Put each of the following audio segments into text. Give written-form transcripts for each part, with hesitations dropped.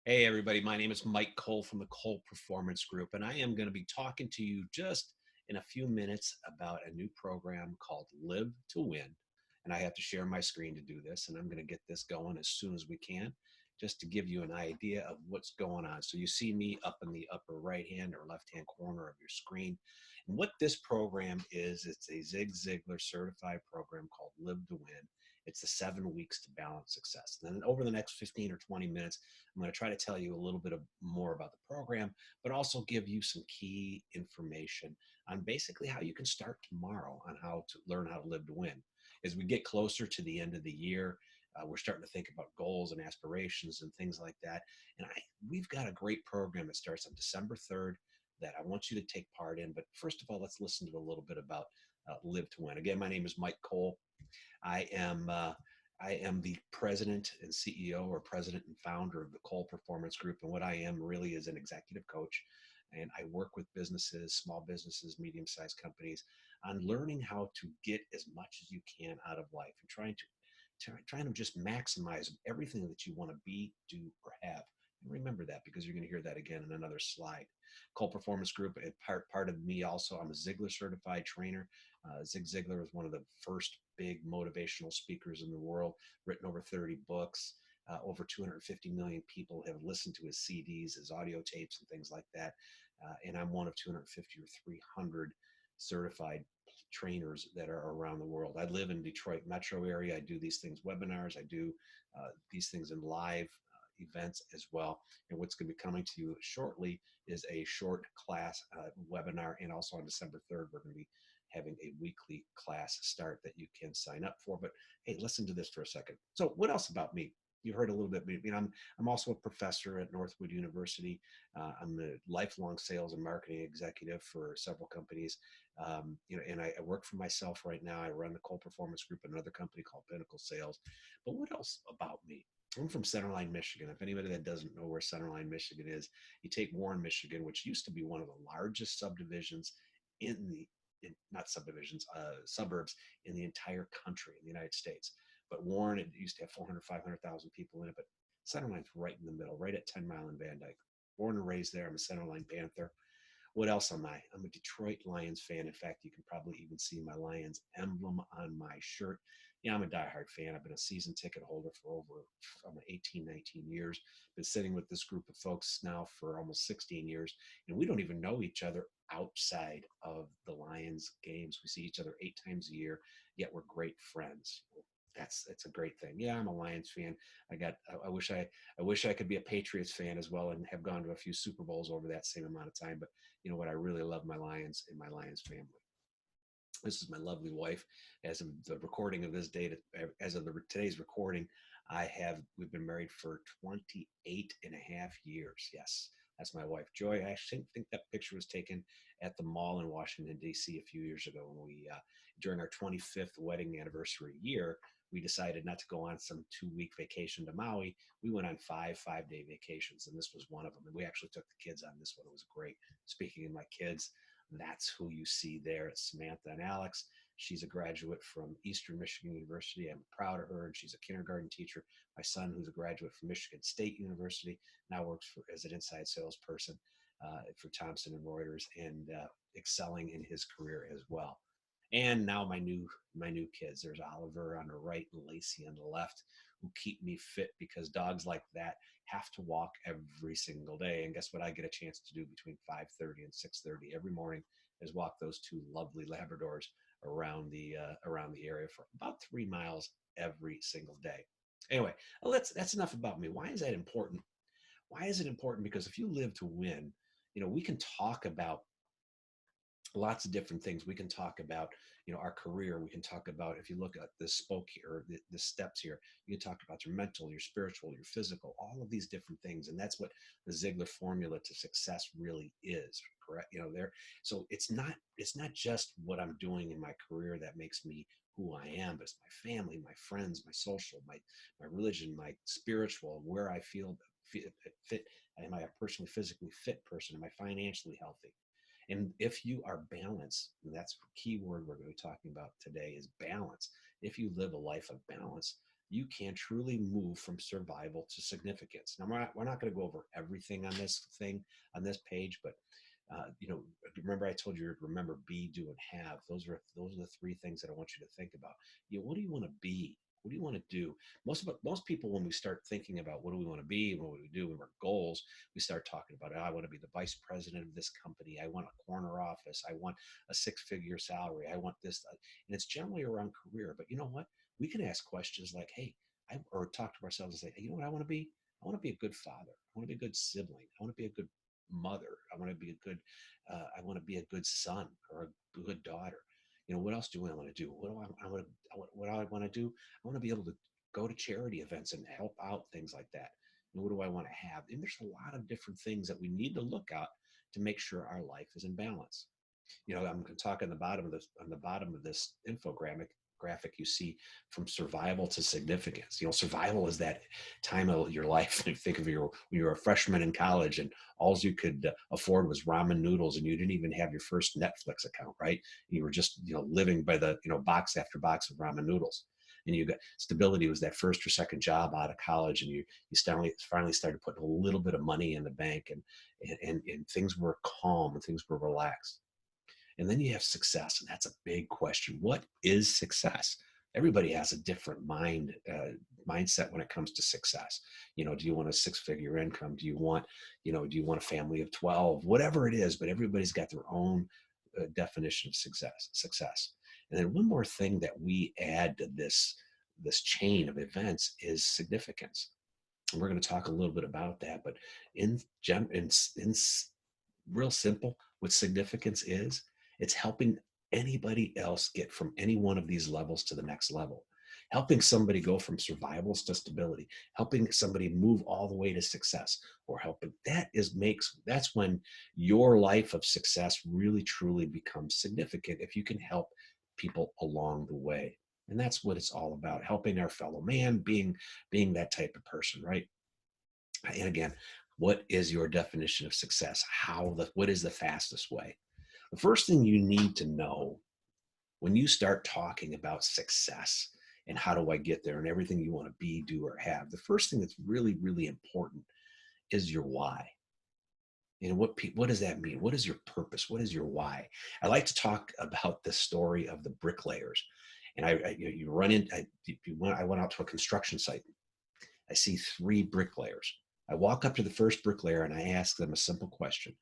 Hey, everybody. My name is Mike Cole from the Cole Performance Group, and I am going to be talking to you just in a few minutes about a new program called Live to Win. And I have to share my screen to do this, and I'm going to get this going as soon as we can, just to give you an idea of what's going on. So you see me up in the upper right hand or left hand corner of your screen. And what this program is, it's a Zig Ziglar certified program called Live to Win. It's the 7 weeks to balance success. And then over the next 15 or 20 minutes, I'm going to try to tell you a little bit more about the program, but also give you some key information on basically how you can start tomorrow on how to learn how to live to win. As we get closer to the end of the year, we're starting to think about goals and aspirations and things like that. And we've got a great program that starts on December 3rd that I want you to take part in. But first of all, let's listen to a little bit about Live to Win. Again, my name is Mike Cole. I am uh, I am the president and CEO or president and founder of the Cole Performance Group. And what I am really is an executive coach. And I work with businesses, small businesses, medium sized companies on learning how to get as much as you can out of life and trying to just maximize everything that you want to be, do, or have. And remember that because you're going to hear that again in another slide. Cole Performance Group, and part of me also, I'm a Ziglar certified trainer. Zig Ziglar was one of the first big motivational speakers in the world, written over 30 books. Over 250 million people have listened to his CDs, his audio tapes, and things like that. And I'm one of 250 or 300 certified trainers that are around the world. I live in Detroit metro area. I do these things webinars. I do these things in live events as well. And what's going to be coming to you shortly is a short class webinar. And also on December 3rd, we're going to be having a weekly class start that you can sign up for. But hey, listen to this for a second. So what else about me? You heard a little bit. I'm also a professor at Northwood University. I'm a lifelong sales and marketing executive for several companies. And I work for myself right now. I run the Cole Performance Group, another company called Pinnacle Sales. But what else about me? I'm from Centerline, Michigan. If anybody that doesn't know where Centerline, Michigan is, you take Warren, Michigan, which used to be one of the largest subdivisions in the not subdivisions, suburbs in the entire country in the United States. But Warren, it used to have 400, 500,000 people in it, but Centerline's right in the middle, right at 10 Mile and Van Dyke. Born and raised there. I'm a Centerline Panther. What else am I? I'm a Detroit Lions fan. In fact, you can probably even see my Lions emblem on my shirt. Yeah, I'm a diehard fan. I've been a season ticket holder for over 18, 19 years. Been sitting with this group of folks now for almost 16 years, and we don't even know each other outside of the Lions games. We see each other 8 times a year, yet we're great friends. That's a great thing. Yeah, I'm a Lions fan. I wish I could be a Patriots fan as well and have gone to a few Super Bowls over that same amount of time. But you know what? I really love my Lions and my Lions family. This is my lovely wife. As of the recording of this date, as of today's recording, we've been married for 28 and a half years. Yes, that's my wife, Joy. I actually think that picture was taken at the mall in Washington, D.C. a few years ago when during our 25th wedding anniversary year, we decided not to go on some 2 week vacation to Maui. We went on 5 day vacations, and this was one of them. And we actually took the kids on this one. It was great. Speaking of my kids, that's who you see there. It's Samantha and Alex. She's a graduate from Eastern Michigan University. I'm proud of her, and she's a kindergarten teacher. My son, who's a graduate from Michigan State University, now works as an inside salesperson for Thomson and Reuters, and excelling in his career as well. And now my new kids. There's Oliver on the right and Lacey on the left, who keep me fit because dogs like that have to walk every single day. And guess what? I get a chance to do between 5:30 and 6:30 every morning is walk those two lovely Labradors around the area for about 3 miles every single day. Anyway, well, that's enough about me. Why is that important? Why is it important? Because if you live to win, we can talk about lots of different things. We can talk about our career. We can talk about, if you look at the spoke here, or the steps here, you can talk about your mental, your spiritual, your physical, all of these different things. And that's what the Ziglar formula to success really is. Correct. There. So it's not just what I'm doing in my career that makes me who I am, but it's my family, my friends, my social, my religion, my spiritual, where I feel fit. Am I a personally physically fit person? Am I financially healthy? And if you are balanced, and that's the key word we're going to be talking about today is balance. If you live a life of balance, you can truly move from survival to significance. Now, we're not going to go over everything on this page, but remember I told you, remember, be, do, and have. Those are the three things that I want you to think about. What do you want to be? What do you want to do? Most people, when we start thinking about what do we want to be, what do we do, and our goals, we start talking about, I want to be the vice president of this company. I want a corner office. I want a six-figure salary. I want this, and it's generally around career. But you know what? We can ask questions like, hey, or talk to ourselves and say, hey, you know what I want to be? I want to be a good father. I want to be a good sibling. I want to be a good mother. I want to be a good, I want to be a good son or a good daughter. What else do I want to do? What do I want to do? I want to be able to go to charity events and help out things like that. And what do I want to have? And there's a lot of different things that we need to look at to make sure our life is in balance. I'm going to talk on the bottom of this infographic graphic, you see from survival to significance. Survival is that time of your life. Think of when you were a freshman in college and all you could afford was ramen noodles, and you didn't even have your first Netflix account, right? You were just living by the box after box of ramen noodles. And you got stability was that first or second job out of college, and you finally started putting a little bit of money in the bank, and things were calm and things were relaxed. And then you have success, and that's a big question. What is success? Everybody has a different mindset when it comes to success. Do you want a six-figure income? Do you want a family of 12? Whatever it is, but everybody's got their own definition of success. And then one more thing that we add to this chain of events is significance. And we're going to talk a little bit about that, but in real simple, what significance is, it's helping anybody else get from any one of these levels to the next level, helping somebody go from survival to stability, helping somebody move all the way to success, or helping that's when your life of success really truly becomes significant, if you can help people along the way. And that's what it's all about, helping our fellow man, being that type of person, right? And again, what is your definition of success? What is the fastest way? The first thing you need to know when you start talking about success and how do I get there and everything you want to be, do, or have, the first thing that's really, really important is your why. And what does that mean? What is your purpose? What is your why? I like to talk about the story of the bricklayers. And I went out to a construction site. I see three bricklayers. I walk up to the first bricklayer and I ask them a simple question.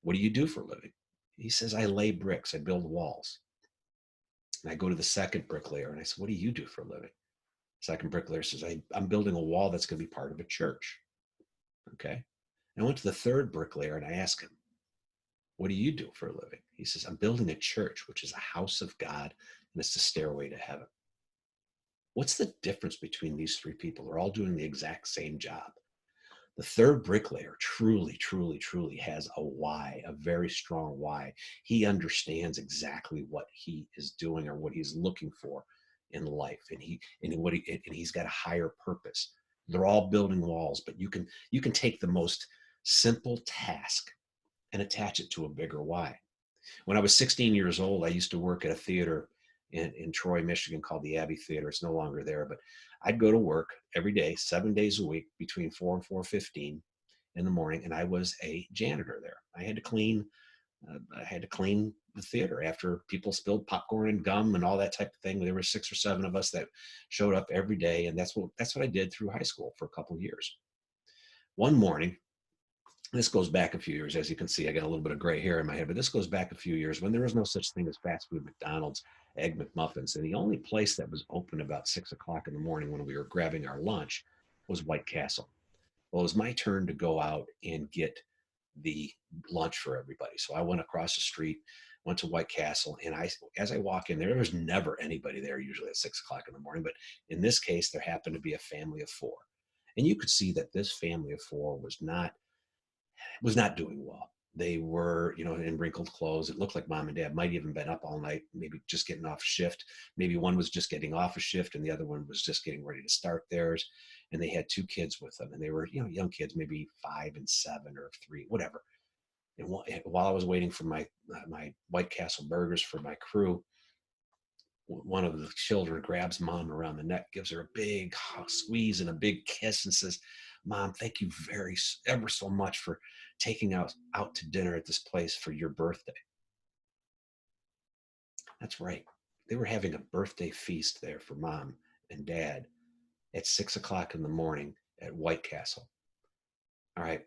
What do you do for a living? He says, I lay bricks. I build walls. And I go to the second bricklayer and I said, what do you do for a living? Second bricklayer says, I'm building a wall that's going to be part of a church. Okay. And I went to the third bricklayer and I asked him, what do you do for a living? He says, I'm building a church, which is a house of God, and it's the stairway to heaven. What's the difference between these three people? They're all doing the exact same job. The third bricklayer truly, truly, truly has a why, a very strong why. He understands exactly what he is doing or what he's looking for in life, and he's got a higher purpose. They're all building walls, but you can take the most simple task and attach it to a bigger why. When I was 16 years old, I used to work at a theater in Troy, Michigan called the Abbey Theater. It's no longer there, but I'd go to work every day, 7 days a week, between 4 and 4:15 in the morning, and I was a janitor there. I had to clean the theater after people spilled popcorn and gum and all that type of thing. There were 6 or 7 of us that showed up every day, and that's what I did through high school for a couple of years. One morning, this goes back a few years. As you can see, I got a little bit of gray hair in my head, but this goes back a few years when there was no such thing as fast food McDonald's, Egg McMuffins. And the only place that was open about 6 o'clock in the morning when we were grabbing our lunch was White Castle. Well, it was my turn to go out and get the lunch for everybody. So I went across the street, went to White Castle, and as I walk in there was never anybody there, usually at 6 o'clock in the morning. But in this case, there happened to be a family of four. And you could see that this family of four was not doing well. They were, in wrinkled clothes. It looked like mom and dad might even been up all night, maybe just getting off shift. Maybe one was just getting off a shift and the other one was just getting ready to start theirs. And they had 2 kids with them, and they were, young kids, maybe 5 and 7 or 3, whatever. And while I was waiting for my White Castle burgers for my crew, one of the children grabs mom around the neck, gives her a big squeeze and a big kiss, and says, "Mom, thank you ever so much for taking us out to dinner at this place for your birthday." That's right. They were having a birthday feast there for mom and dad at 6 o'clock in the morning at White Castle. All right.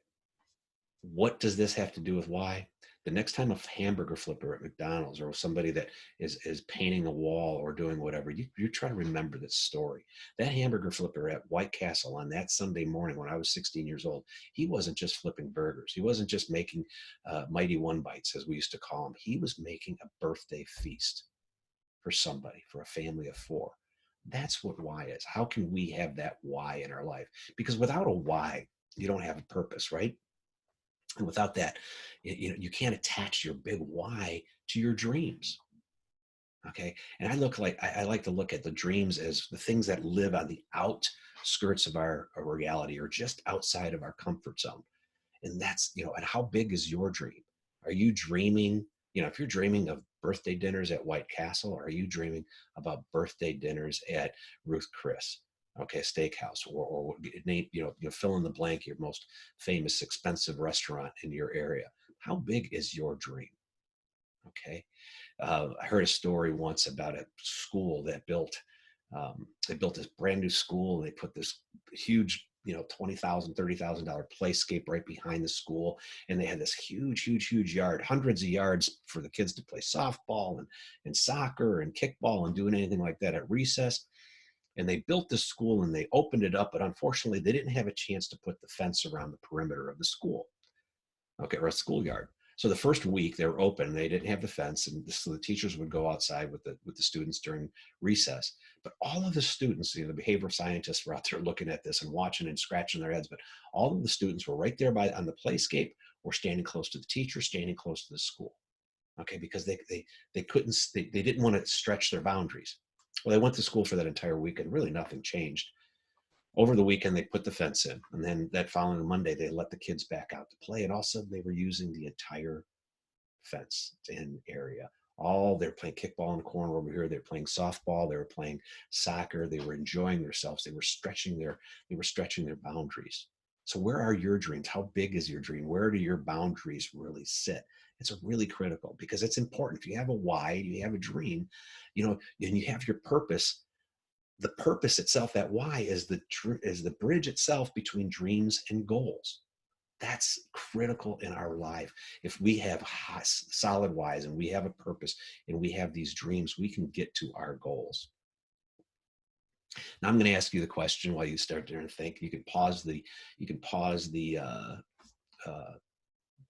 What does this have to do with why? The next time a hamburger flipper at McDonald's or somebody that is painting a wall or doing whatever, you try to remember this story. That hamburger flipper at White Castle on that Sunday morning when I was 16 years old, he wasn't just flipping burgers. He wasn't just making Mighty One Bites, as we used to call them. He was making a birthday feast for somebody, for a family of four. That's what why is. How can we have that why in our life? Because without a why, you don't have a purpose, right? And without that, you can't attach your big why to your dreams. Okay. And I like to look at the dreams as the things that live on the outskirts of our reality or just outside of our comfort zone. And that's, and how big is your dream? Are you dreaming, if you're dreaming of birthday dinners at White Castle, are you dreaming about birthday dinners at Ruth Chris? Okay, steakhouse, or name, fill in the blank, your most famous, expensive restaurant in your area. How big is your dream? Okay. I heard a story once about a school that they built this brand new school, and they put this huge, $20,000, $30,000 playscape right behind the school. And they had this huge, huge, huge yard, hundreds of yards for the kids to play softball and soccer and kickball and doing anything like that at recess. And they built this school and they opened it up, but unfortunately they didn't have a chance to put the fence around the perimeter of the school. Okay, or a schoolyard. So the first week they were open, they didn't have the fence, and so the teachers would go outside with the students during recess. But all of the students, the behavioral scientists were out there looking at this and watching and scratching their heads. But all of the students were right there on the playscape, or standing close to the teacher, standing close to the school. Okay, because they couldn't they didn't want to stretch their boundaries. Well, they went to school for that entire week, and really nothing changed. Over the weekend, they put the fence in, and then that following Monday, they let the kids back out to play, and all of a sudden, they were using the entire fenced-in area. They're playing kickball in the corner over here. They're playing softball. They were playing soccer. They were enjoying themselves. They were stretching their boundaries. So, where are your dreams? How big is your dream? Where do your boundaries really sit? It's really critical because it's important. If you have a why, you have a dream, and you have your purpose. The purpose itself, that why, is the bridge itself between dreams and goals. That's critical in our life. If we have solid whys and we have a purpose and we have these dreams, we can get to our goals. Now I'm going to ask you the question while you start there and think. You can pause the uh,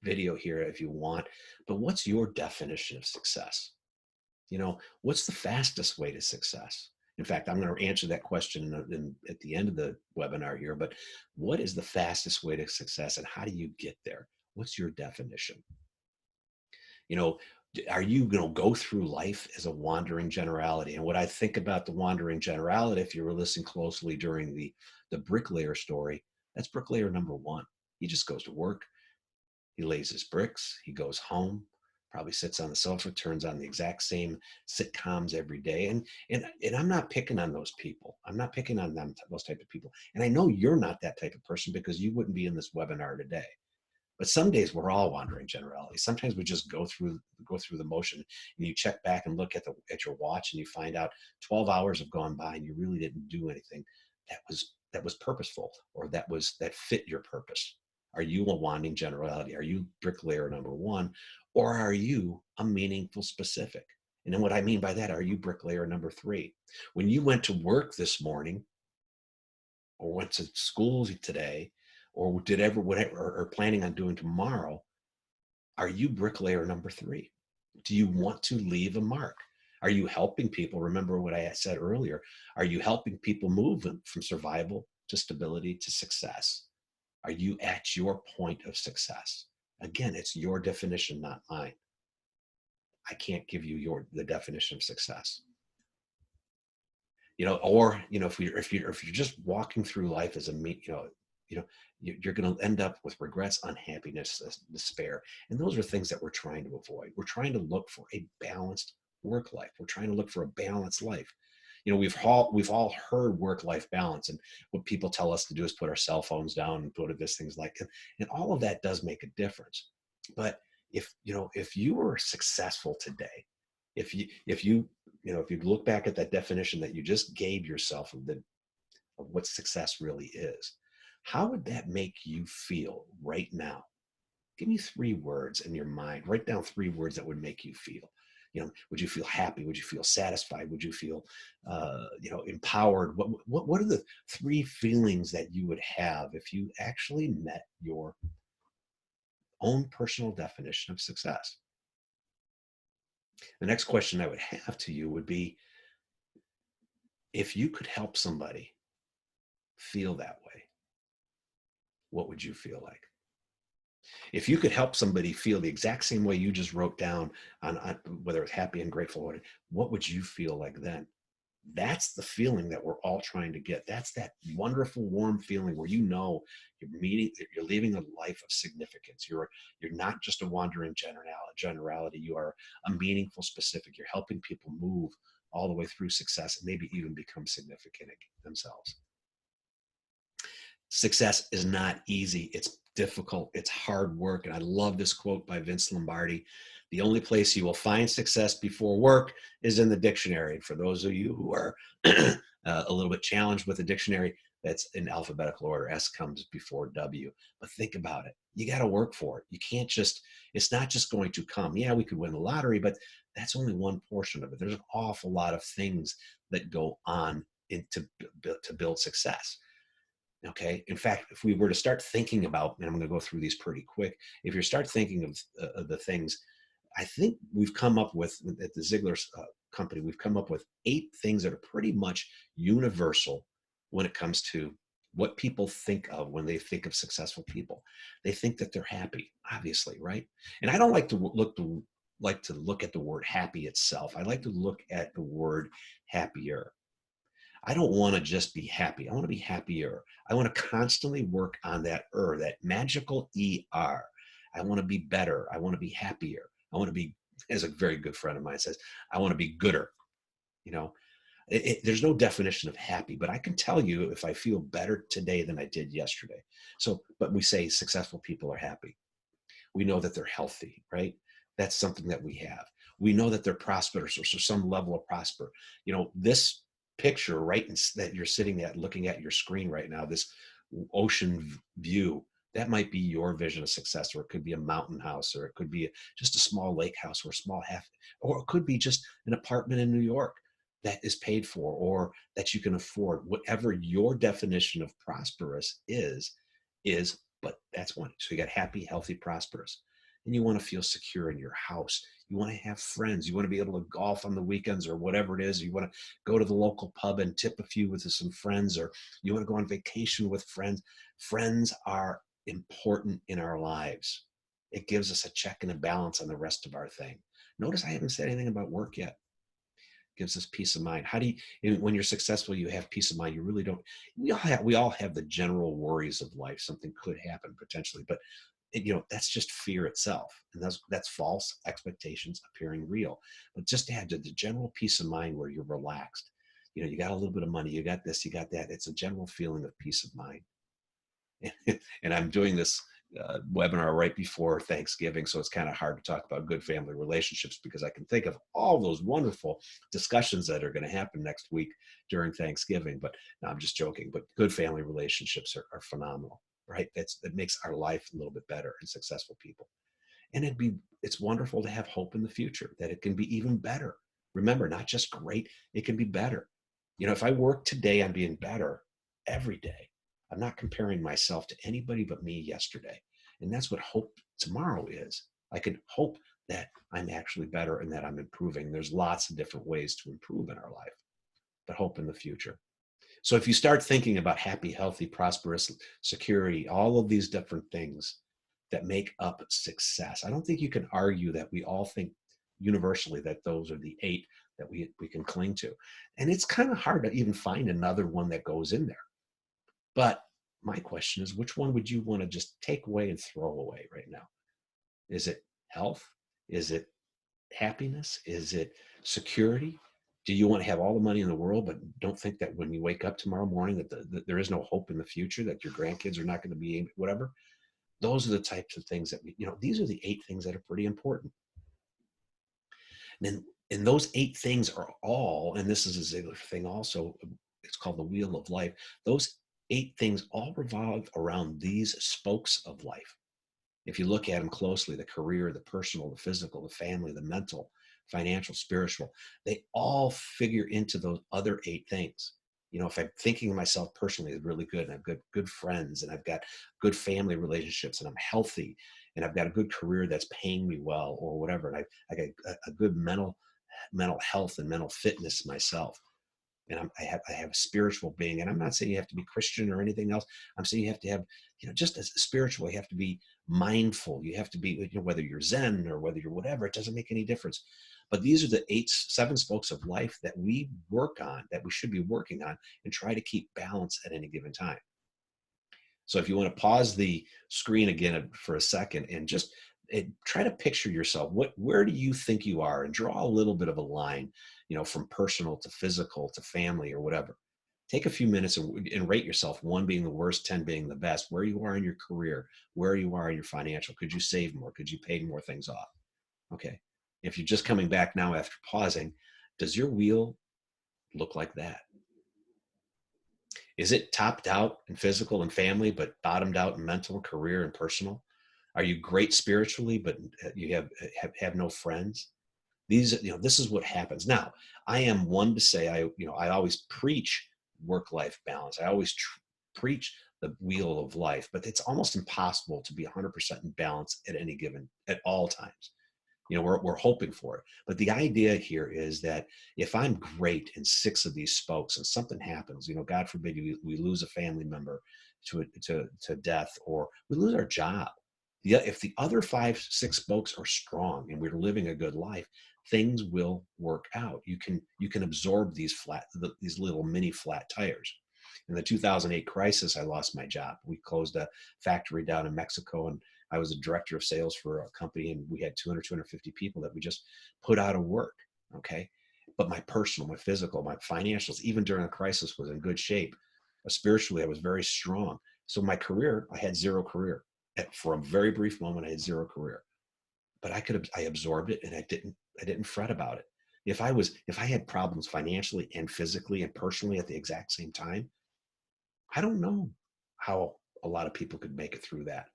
video here if you want, but what's your definition of success? What's the fastest way to success? In fact, I'm going to answer that question at the end of the webinar here, but what is the fastest way to success and how do you get there? What's your definition? You know, are you going to go through life as a wandering generality? And what I think about the wandering generality, if you were listening closely during the bricklayer story, that's bricklayer number one. He just goes to work, he lays his bricks, he goes home, probably sits on the sofa, turns on the exact same sitcoms every day. And I'm not picking on those people. I'm not picking on those type of people. And I know you're not that type of person because you wouldn't be in this webinar today. But some days we're all wandering generalities. Sometimes we just go through the motion, and you check back and look at your watch, and you find out 12 hours have gone by and you really didn't do anything that was purposeful, or that fit your purpose. Are you a wandering generality? Are you bricklayer number one, or are you a meaningful specific? And then what I mean by that, are you bricklayer number three? When you went to work this morning or went to school today or did ever whatever or planning on doing tomorrow, are you bricklayer number three? Do you want to leave a mark? Are you helping people? Remember what I said earlier. Are you helping people move from survival to stability to success? Are you at your point of success? Again, it's your definition, not mine. I can't give you the definition of success. Or if you're just walking through life as you're going to end up with regrets, unhappiness, despair, and those are things that we're trying to avoid. We're trying to look for a balanced work life. We're trying to look for a balanced life. We've all heard work-life balance, and what people tell us to do is put our cell phones down and go to this things like it. And all of that does make a difference. But if you were successful today, if you look back at that definition that you just gave yourself of what success really is, how would that make you feel right now? Give me 3 words in your mind. Write down 3 words that would make you feel. Would you feel happy? Would you feel satisfied? Would you feel, empowered? What are the 3 feelings that you would have if you actually met your own personal definition of success? The next question I would have to you would be, if you could help somebody feel that way, what would you feel like? If you could help somebody feel the exact same way you just wrote down on whether it's happy and grateful, what would you feel like then? That's the feeling that we're all trying to get. That's that wonderful, warm feeling where you're leaving a life of significance. You're not just a wandering generality. You are a meaningful specific. You're helping people move all the way through success and maybe even become significant themselves. Success is not easy. It's difficult. It's hard work. And I love this quote by Vince Lombardi. The only place you will find success before work is in the dictionary. And for those of you who are a little bit challenged with the dictionary, that's in alphabetical order. S comes before W. But think about it. You got to work for it. You can't it's not just going to come. Yeah, we could win the lottery, but that's only one portion of it. There's an awful lot of things that go on to build success. Okay. In fact, if we were to start thinking about, and I'm going to go through these pretty quick, if you start thinking of the things, I think we've come up with at the Ziegler company, we've come up with 8 things that are pretty much universal when it comes to what people think of when they think of successful people. They think that they're happy, obviously, right? And I don't like to look at the word happy itself. I like to look at the word happier. I don't want to just be happy. I want to be happier. I want to constantly work on that magical ER. I want to be better. I want to be happier. I want to be, as a very good friend of mine says, I want to be gooder. You know, there's no definition of happy, but I can tell you if I feel better today than I did yesterday. So, but we say successful people are happy. We know that they're healthy, right? That's something that we have. We know that they're prosperous, or so some level of prosper. This picture that you're sitting at, looking at your screen right now, this ocean view, that might be your vision of success, or it could be a mountain house, or it could be just a small lake house, or a small or it could be just an apartment in New York that is paid for, or that you can afford. Whatever your definition of prosperous is, but that's one. So you got happy, healthy, prosperous. And you want to feel secure in your house. You want to have friends. You want to be able to golf on the weekends or whatever it is. You want to go to the local pub and tip a few with some friends, or you want to go on vacation with friends. Friends are important in our lives. It gives us a check and a balance on the rest of our thing. Notice I haven't said anything about work yet. Gives us peace of mind. How do you, when you're successful, you have peace of mind. You really don't. We all have the general worries of life. Something could happen potentially, but that's just fear itself, and that's false expectations appearing real. But just to have the general peace of mind where you're relaxed. You got a little bit of money, you got this, you got that. It's a general feeling of peace of mind. And I'm doing this webinar right before Thanksgiving, so it's kind of hard to talk about good family relationships, because I can think of all those wonderful discussions that are going to happen next week during Thanksgiving. But no, I'm just joking. But good family relationships are phenomenal, right? That makes our life a little bit better, and successful people. And it's wonderful to have hope in the future that it can be even better. Remember, not just great, it can be better. If I work today on being better every day, I'm not comparing myself to anybody but me yesterday. And that's what hope tomorrow is. I can hope that I'm actually better and that I'm improving. There's lots of different ways to improve in our life, but hope in the future. So if you start thinking about happy, healthy, prosperous, security, all of these different things that make up success, I don't think you can argue that we all think universally that those are the 8 that we can cling to. And it's kind of hard to even find another one that goes in there. But my question is, which one would you want to just take away and throw away right now? Is it health? Is it happiness? Is it security? Do you want to have all the money in the world, but don't think that when you wake up tomorrow morning that there is no hope in the future, that your grandkids are not going to be whatever? Those are the types of things that these are the 8 things that are pretty important. And those 8 things are all, and this is a Ziegler thing also, it's called the wheel of life. Those 8 things all revolve around these spokes of life. If you look at them closely, the career, the personal, the physical, the family, the mental, financial, spiritual, they all figure into those other 8 things. If I'm thinking of myself personally as really good, and I've got good friends, and I've got good family relationships, and I'm healthy, and I've got a good career that's paying me well, or whatever, and I got a good mental health and mental fitness myself, and I have a spiritual being. And I'm not saying you have to be Christian or anything else. I'm saying you have to have, just as spiritual, you have to be mindful. You have to be, whether you're Zen or whether you're whatever, it doesn't make any difference. But these are the 7 spokes of life that we work on, that we should be working on, and try to keep balance at any given time. So if you want to pause the screen again for a second and just try to picture yourself, where do you think you are, and draw a little bit of a line, from personal to physical to family or whatever. Take a few minutes and rate yourself, 1 being the worst, 10 being the best, where you are in your career, where you are in your financial. Could you save more? Could you pay more things off? Okay. If you're just coming back now after pausing, does your wheel look like that? Is it topped out in physical and family, but bottomed out in mental, career, and personal? Are you great spiritually, but you have no friends? This is what happens. Now, I am one to say, I always preach work-life balance. I always preach the wheel of life, but it's almost impossible to be 100% in balance at all times. We're hoping for it. But the idea here is that if I'm great in 6 of these spokes and something happens, God forbid we lose a family member to death, or we lose our job. If the other 5, 6 spokes are strong and we're living a good life, things will work out. You can absorb these little mini flat tires. In the 2008 crisis, I lost my job. We closed a factory down in Mexico, and I was a director of sales for a company, and we had 250 people that we just put out of work. Okay. But my personal, my physical, my financials, even during a crisis, was in good shape. Spiritually, I was very strong. So my career, I had zero career. For a very brief moment, I had zero career. But I absorbed it, and I didn't fret about it. If I had problems financially and physically and personally at the exact same time, I don't know how a lot of people could make it through that.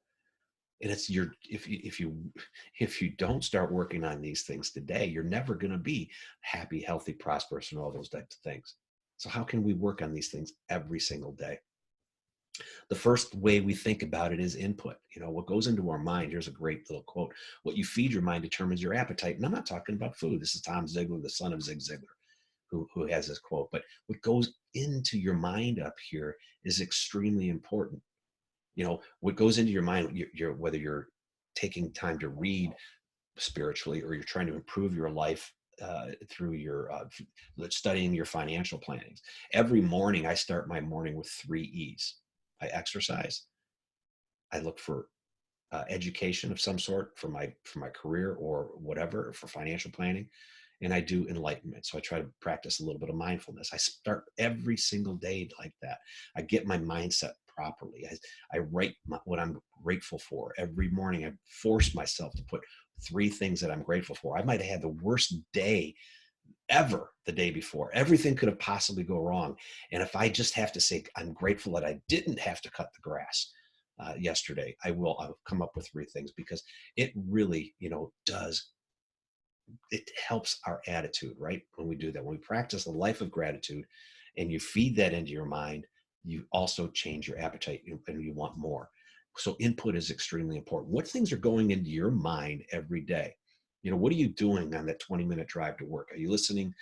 And it's your if you don't start working on these things today, you're never going to be happy, healthy, prosperous, and all those types of things. So how can we work on these things every single day? The first way we think about it is input. What goes into our mind. Here's a great little quote: what you feed your mind determines your appetite. And I'm not talking about food. This is Tom Ziglar, the son of Zig Ziglar, who has this quote. But what goes into your mind up here is extremely important. What goes into your mind, whether you're taking time to read spiritually, or you're trying to improve your life through your studying your financial plannings. Every morning, I start my morning with 3 E's. I exercise. I look for education of some sort for my career or whatever, for financial planning, and I do enlightenment. So I try to practice a little bit of mindfulness. I start every single day like that. I get my mindset properly. I write what I'm grateful for every morning. I force myself to put 3 things that I'm grateful for. I might have had the worst day ever the day before. Everything could have possibly go wrong. And if I just have to say, I'm grateful that I didn't have to cut the grass yesterday, I'll come up with 3 things, because it really, it helps our attitude, right? When we do that, when we practice a life of gratitude and you feed that into your mind, you also change your appetite, and you want more. So input is extremely important. What things are going into your mind every day? What are you doing on that 20-minute drive to work? Are you listening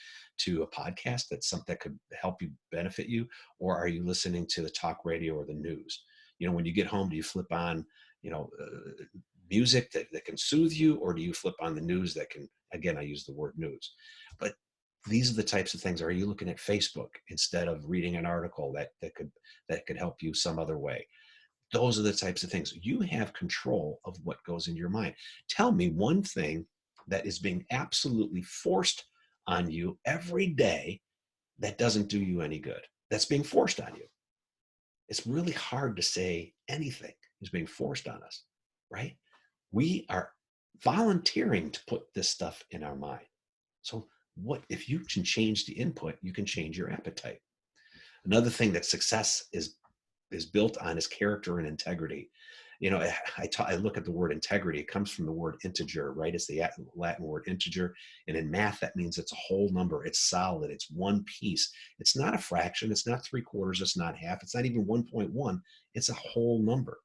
to a podcast that's something that could help you, benefit you? Or are you listening to the talk radio or the news? When you get home, do you flip on, you know, uh, music that can soothe you? Or do you flip on the news that can, again, I use the word news, but these are the types of things. Are you looking at Facebook instead of reading an article that could help you some other way? Those are the types of things. You have control of what goes in your mind. Tell me one thing that is being absolutely forced on you every day that doesn't do you any good, that's being forced on you. It's really hard to say anything is being forced on us, right? We are volunteering to put this stuff in our mind. So what if you can change the input, you can change your appetite. Another thing that success is built on is character and integrity. You know, I look at the word integrity. It comes from the word integer, right? It's the Latin word integer, and in math that means it's a whole number. It's solid. It's one piece. It's not a fraction. It's not three quarters. It's not half. It's not even 1.1. It's a whole number.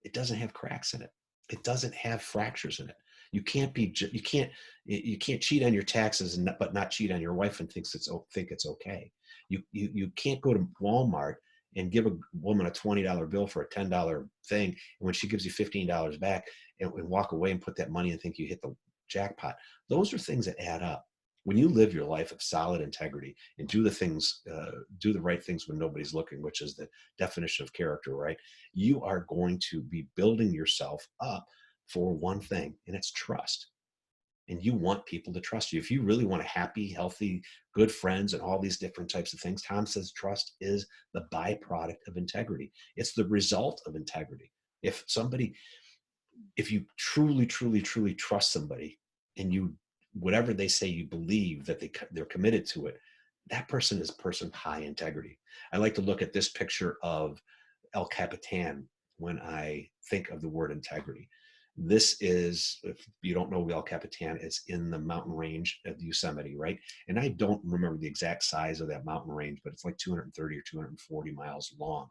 It doesn't have cracks in it. It doesn't have fractures in it. You can't cheat on your taxes but not cheat on your wife and think it's okay. You can't go to Walmart and give a woman a $20 bill for a $10 thing, and when she gives you $15 back, and walk away and put that money and think you hit the jackpot. Those are things that add up. When you live your life of solid integrity and do the right things when nobody's looking, which is the definition of character, right? You are going to be building yourself up for one thing, and it's trust. And you want people to trust you. If you really want a happy, healthy, good friends and all these different types of things, Tom says trust is the byproduct of integrity. It's the result of integrity. If you truly, truly, truly trust somebody, and you, whatever they say, you believe that they're committed to it, that person is a person of high integrity. I like to look at this picture of El Capitan when I think of the word integrity. This is, if you don't know El Capitan, it's in the mountain range of Yosemite, right? And I don't remember the exact size of that mountain range, but it's like 230 or 240 miles long.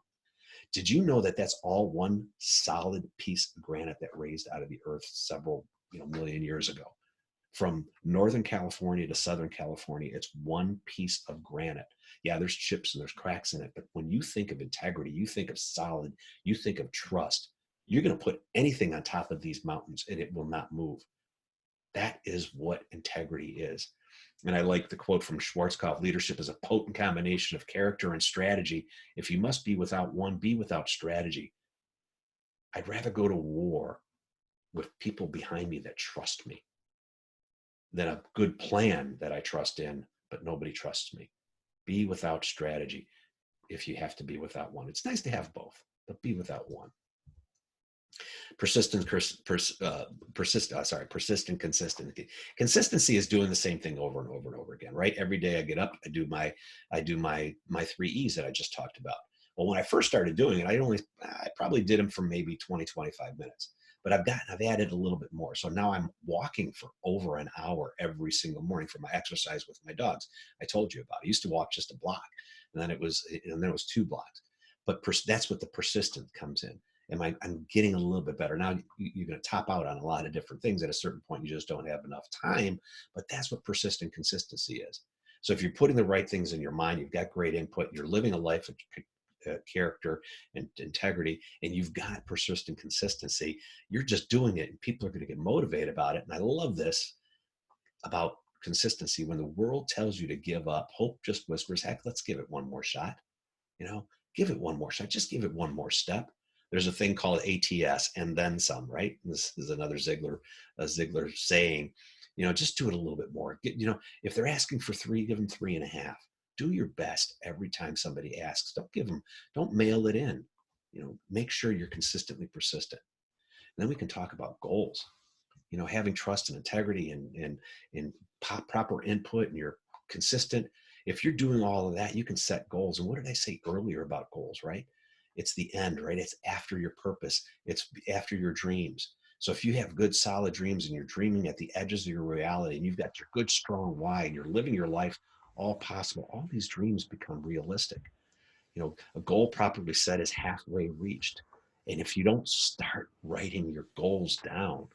Did you know that that's all one solid piece of granite that raised out of the earth several million years ago? From Northern California to Southern California, it's one piece of granite. Yeah, there's chips and there's cracks in it, but when you think of integrity, you think of solid, you think of trust. You're going to put anything on top of these mountains and it will not move. That is what integrity is. And I like the quote from Schwarzkopf: leadership is a potent combination of character and strategy. If you must be without one, be without strategy. I'd rather go to war with people behind me that trust me than a good plan that I trust in, but nobody trusts me. Be without strategy if you have to be without one. It's nice to have both, but be without one. Persistent consistency. Consistency is doing the same thing over and over and over again, right? Every day I get up, I do my 3 E's that I just talked about. Well, when I first started doing it, I probably did them for maybe 20, 25 minutes. But I've added a little bit more. So now I'm walking for over an hour every single morning for my exercise with my dogs. I told you about. I used to walk just a block, and then it was 2 blocks. But that's what the persistent comes in. I'm getting a little bit better. Now you're going to top out on a lot of different things. At a certain point, you just don't have enough time, but that's what persistent consistency is. So if you're putting the right things in your mind, you've got great input, you're living a life of character and integrity, and you've got persistent consistency, you're just doing it and people are going to get motivated about it. And I love this about consistency. When the world tells you to give up, hope just whispers, heck, let's give it one more shot. Give it one more shot. Just give it one more step. There's a thing called ATS, and then some, right? This is another Ziglar saying, just do it a little bit more. If they're asking for 3, give them 3.5. Do your best every time somebody asks. Don't mail it in. Make sure you're consistently persistent. And then we can talk about goals. Having trust and integrity and proper input, and you're consistent. If you're doing all of that, you can set goals. And what did I say earlier about goals, right? It's the end, right? It's after your purpose. It's after your dreams. So if you have good, solid dreams and you're dreaming at the edges of your reality, and you've got your good, strong why, and you're living your life all possible, all these dreams become realistic. A goal properly set is halfway reached. And if you don't start writing your goals down,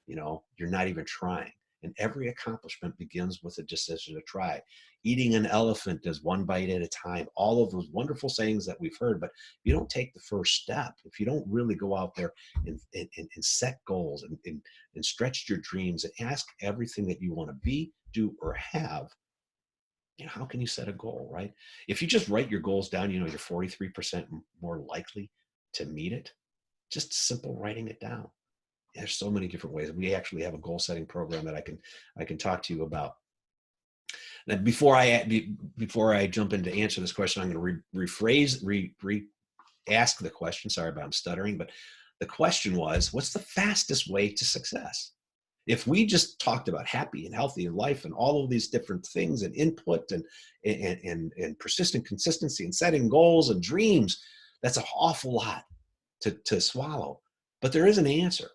you're not even trying. And every accomplishment begins with a decision to try. Eating an elephant is one bite at a time. All of those wonderful sayings that we've heard, but if you don't take the first step, if you don't really go out there and set goals and stretch your dreams and ask everything that you want to be, do, or have, how can you set a goal, right? If you just write your goals down, you're 43% more likely to meet it. Just simple writing it down. There's so many different ways. We actually have a goal setting program that I can talk to you about. Now, before I jump in to answer this question, I'm going to ask the question. Sorry about I'm stuttering, but the question was, what's the fastest way to success? If we just talked about happy and healthy life and all of these different things and input and persistent consistency and setting goals and dreams, that's an awful lot to swallow. But there is an answer.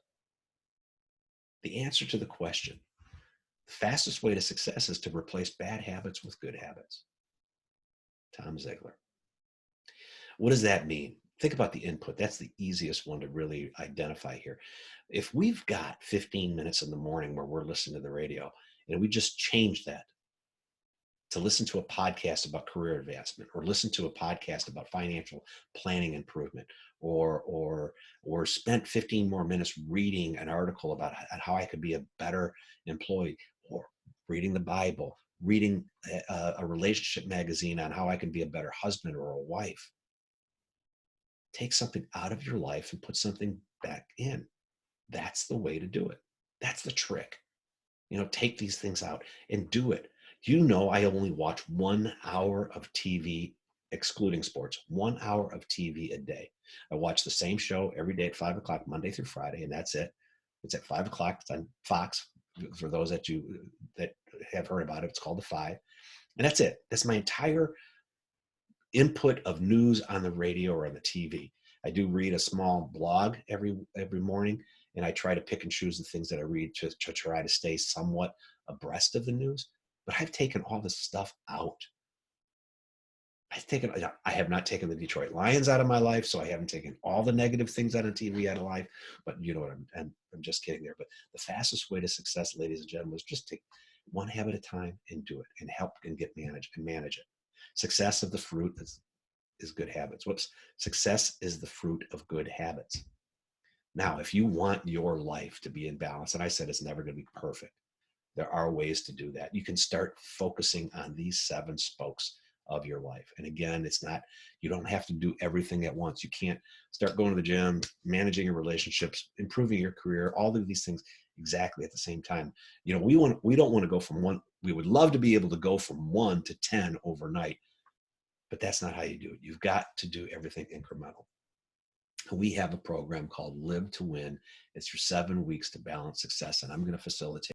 The answer to the question, the fastest way to success is to replace bad habits with good habits. Tom Ziglar. What does that mean? Think about the input. That's the easiest one to really identify here. If we've got 15 minutes in the morning where we're listening to the radio and we just change that to listen to a podcast about career advancement or listen to a podcast about financial planning improvement or spent 15 more minutes reading an article about how I could be a better employee, or reading the Bible, reading a relationship magazine on how I can be a better husband or a wife. Take something out of your life and put something back in. That's the way to do it. That's the trick. Take these things out and do it. I only watch 1 hour of TV, excluding sports, 1 hour of TV a day. I watch the same show every day at 5 o'clock, Monday through Friday, and that's it. It's at 5 o'clock. It's on Fox. For those that have heard about it, it's called The Five. And that's it. That's my entire input of news on the radio or on the TV. I do read a small blog every morning, and I try to pick and choose the things that I read to try to stay somewhat abreast of the news. But I've taken all this stuff out. I have not taken the Detroit Lions out of my life, so I haven't taken all the negative things out of TV out of life. But you know what? I'm just kidding there. But the fastest way to success, ladies and gentlemen, is just take one habit at a time and do it, and help and manage it. Success of the fruit is good habits. Success is the fruit of good habits. Now, if you want your life to be in balance, and I said it's never going to be perfect, there are ways to do that. You can start focusing on these 7 spokes of your life. And again, you don't have to do everything at once. You can't start going to the gym, managing your relationships, improving your career, all of these things exactly at the same time. We don't want to go from one. We would love to be able to go from 1 to 10 overnight, but that's not how you do it. You've got to do everything incremental. We have a program called Live to Win. It's for 7 weeks to balance success, and I'm going to facilitate